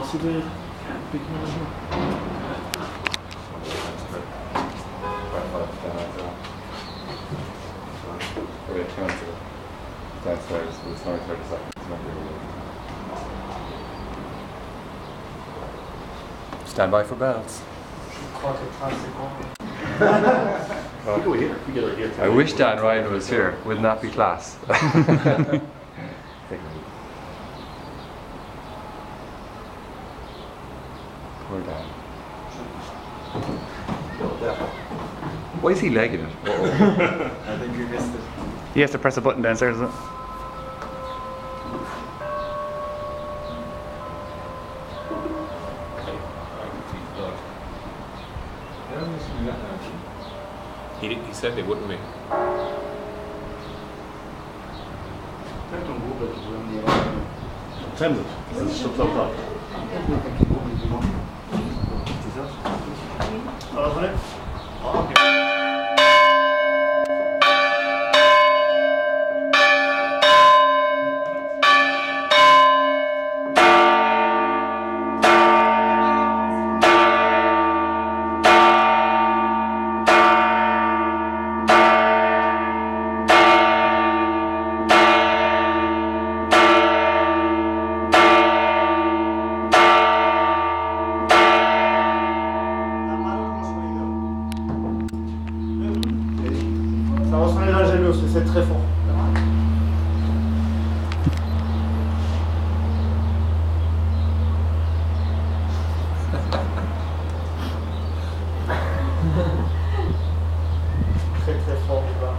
see the big one here? We're going to turn to downstairs, but it's only 30 seconds. It's not really. Stand by for bells. We go here. We get right here. I wish Dan Ryan was here. Wouldn't that be class? Poor Dan. Why is he legging it? I think you missed it. He has to press a button downstairs, isn't it? He said they wouldn't be. Send it. This is so top. Ça ressemble à l'ingénieux, c'est très fort. Très très fort, là.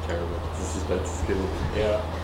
Terrible. This is bad skill. Yeah.